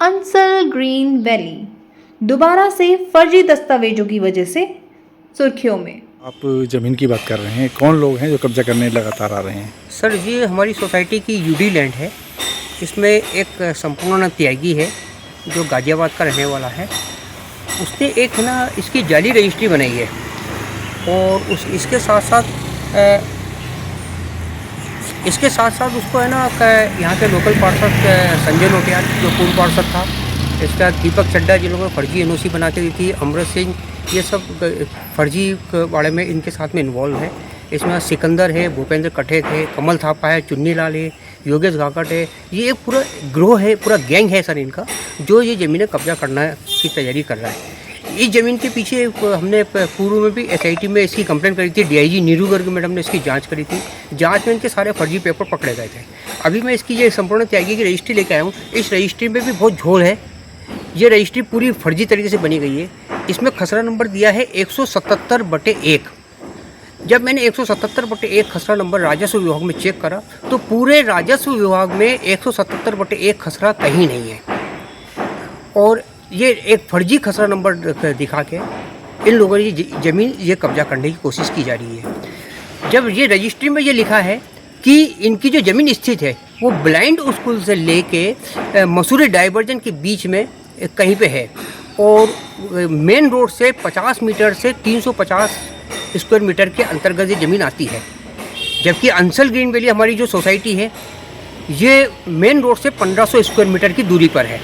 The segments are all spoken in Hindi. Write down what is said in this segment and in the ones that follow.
अंसल ग्रीन वैली दोबारा से फर्जी दस्तावेजों की वजह से सुर्खियों में। आप ज़मीन की बात कर रहे हैं, कौन लोग हैं जो कब्जा करने लगातार आ रहे हैं? सर ये हमारी सोसाइटी की यूडी लैंड है। इसमें एक संपूर्ण त्यागी है जो गाज़ियाबाद का रहने वाला है। उसने एक ना इसकी जाली रजिस्ट्री बनाई है और इसके साथ साथ उसको है ना यहाँ के लोकल पार्षद संजय नोटियाल जो पूर्व पार्षद था, इसका दीपक चड्डा जिन लोगों ने फर्जी एनओसी बना के दी थी, अमृत सिंह, ये सब फर्जी बारे में इनके साथ में इन्वॉल्व है। इसमें सिकंदर है, भूपेंद्र कठेत है, कमल थापा है, चुन्नी लाल है, योगेश गाकट है। ये एक पूरा ग्रोह है, पूरा गैंग है सर इनका, जो ये ज़मीनें कब्जा करना की तैयारी कर रहा है। इस ज़मीन के पीछे हमने पूर्व में भी एसआईटी में इसकी कंप्लेंट करी थी। डीआईजी नीरू गर्ग मैडम ने इसकी जांच करी थी। जांच में इनके सारे फर्जी पेपर पकड़े गए थे। अभी मैं इसकी ये संपूर्ण त्यागी की रजिस्ट्री लेके आया हूँ। इस रजिस्ट्री में भी बहुत झोल है। ये रजिस्ट्री पूरी फर्जी तरीके से बनी गई है। इसमें खसरा नंबर दिया है 177/1। जब मैंने 177/1 खसरा नंबर राजस्व विभाग में चेक करा तो पूरे राजस्व विभाग में 177/1 खसरा कहीं नहीं है। और ये एक फर्जी खसरा नंबर दिखा के इन लोगों ने ज़मीन ये कब्जा करने की कोशिश की जा रही है। जब ये रजिस्ट्री में ये लिखा है कि इनकी जो ज़मीन स्थित है वो ब्लाइंड स्कूल से लेके मसूरी डाइवर्जन के बीच में कहीं पे है और मेन रोड से 50 मीटर से 350 स्क्वायर मीटर के अंतर्गत ये ज़मीन आती है। जबकि अंसल ग्रीन वैली हमारी जो सोसाइटी है ये मेन रोड से 1500 स्क्वायर मीटर की दूरी पर है।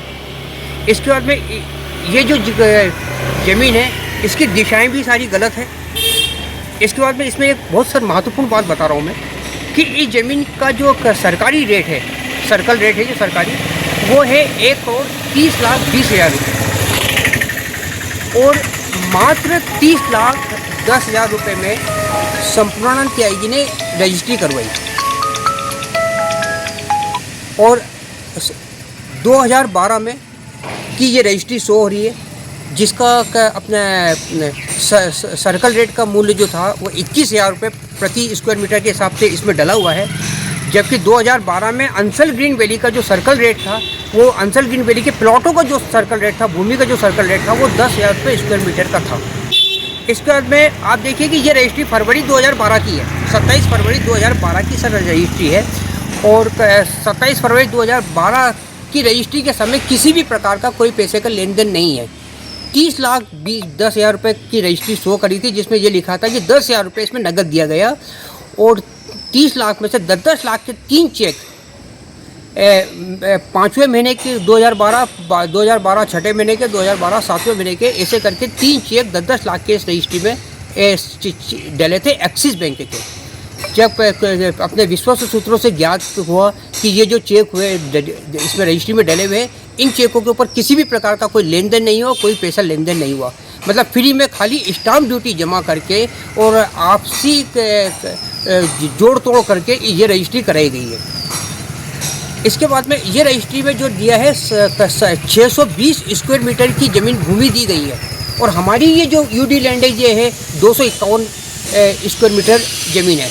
इसके बाद में ये जो ज़मीन है इसकी दिशाएं भी सारी गलत है। इसके बाद में इसमें एक बहुत सर महत्वपूर्ण बात बता रहा हूँ मैं कि इस ज़मीन का जो सरकारी रेट है, सर्कल रेट है जो सरकारी, वो है 1,30,20,000 रुपये और मात्र 30,10,000 रुपये में संपूर्णानंद त्यागी ने रजिस्ट्री करवाई। और 2012 में की ये रजिस्ट्री शो हो रही है, जिसका अपने सर्कल रेट का मूल्य जो था वो 21,000 रुपये प्रति स्क्वायर मीटर के हिसाब से इसमें डला हुआ है। जबकि 2012 में अंसल ग्रीन वैली का जो सर्कल रेट था, वो अंसल ग्रीन वैली के प्लॉटों का जो सर्कल रेट था, भूमि का जो सर्कल रेट था, वो 10,000 रुपये स्क्वायर मीटर का था। इसके बाद में आप देखिए कि ये रजिस्ट्री फरवरी 2012 की है, 27 फरवरी 2012 की सर रजिस्ट्री है। और 27 फरवरी 2012 की रजिस्ट्री के समय किसी भी प्रकार का कोई पैसे का लेन देन नहीं है। 30,10,000 रुपये की रजिस्ट्री शो करी थी, जिसमें ये लिखा था कि 10,000 रुपये इसमें नकद दिया गया और 30 लाख में से 10-10 लाख के 3 चेक 5वें महीने के 2012 छठे महीने के 2012 7वें महीने के, ऐसे करके 3 चेक 10-10 लाख के इस रजिस्ट्री में डले थे एक्सिस बैंक के। जब अपने विश्वस्त सूत्रों से ज्ञात हुआ कि ये जो चेक हुए इसमें रजिस्ट्री में डले हुए हैं, इन चेकों के ऊपर किसी भी प्रकार का कोई लेन देन नहीं हुआ, कोई पैसा लेन देन नहीं हुआ। मतलब फ्री में खाली स्टाम्प ड्यूटी जमा करके और आपसी जोड़ तोड़ करके ये रजिस्ट्री कराई गई है। इसके बाद में ये रजिस्ट्री में जो दिया है 620 स्क्वायर मीटर की ज़मीन भूमि दी गई है और हमारी ये जो यूडी लैंड है ये है 251 स्क्वायर मीटर ज़मीन है।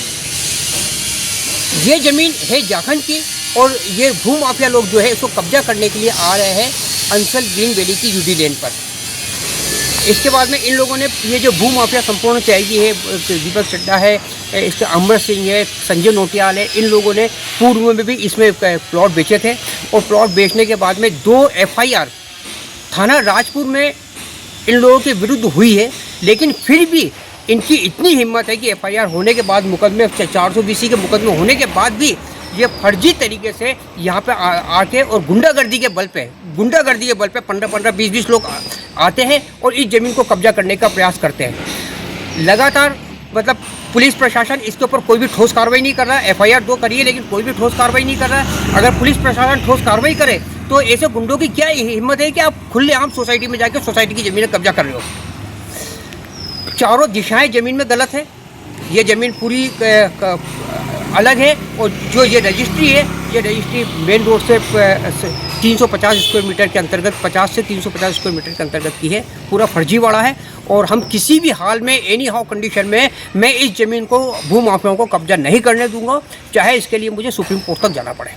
ये ज़मीन है झारखंड की और ये भू माफिया लोग जो है इसको कब्जा करने के लिए आ रहे हैं अंसल ग्रीन वैली की यूडी लैंड पर। इसके बाद में इन लोगों ने ये जो भू माफिया संपूर्ण त्यागी है, दीपक चड्डा है, इसके अमृत सिंह है, संजय नोटियाल है, इन लोगों ने पूर्व में भी इसमें प्लॉट बेचे थे और प्लॉट बेचने के बाद में 2 FIR थाना राजपुर में इन लोगों के विरुद्ध हुई है। लेकिन फिर भी इनकी इतनी हिम्मत है कि FIR होने के बाद, मुकदमे 420 के मुकदमे होने के बाद भी ये फर्जी तरीके से यहाँ पे आके और गुंडागर्दी के बल पे 15-15, 20-20 लोग आते हैं और इस ज़मीन को कब्जा करने का प्रयास करते हैं लगातार। मतलब पुलिस प्रशासन इसके ऊपर कोई भी ठोस कार्रवाई नहीं कर रहा है। FIR 2 करी है लेकिन कोई भी ठोस कार्रवाई नहीं कर रहा है। अगर पुलिस प्रशासन ठोस कार्रवाई करे तो ऐसे गुंडों की क्या हिम्मत है कि आप खुलेआम सोसाइटी में जाके सोसाइटी की ज़मीनें कब्जा कर रहे हो। चारों दिशाएं ज़मीन में गलत है। ये ज़मीन पूरी अलग है और जो ये रजिस्ट्री है, ये रजिस्ट्री मेन रोड से 350 स्क्वायर मीटर के अंतर्गत, 50 से 350 स्क्वायर मीटर के अंतर्गत की है। पूरा फर्जीवाड़ा है और हम किसी भी हाल में, एनी हाउ कंडीशन में, मैं इस ज़मीन को भू माफियाओं को कब्जा नहीं करने दूंगा, चाहे इसके लिए मुझे सुप्रीम कोर्ट तक जाना पड़े।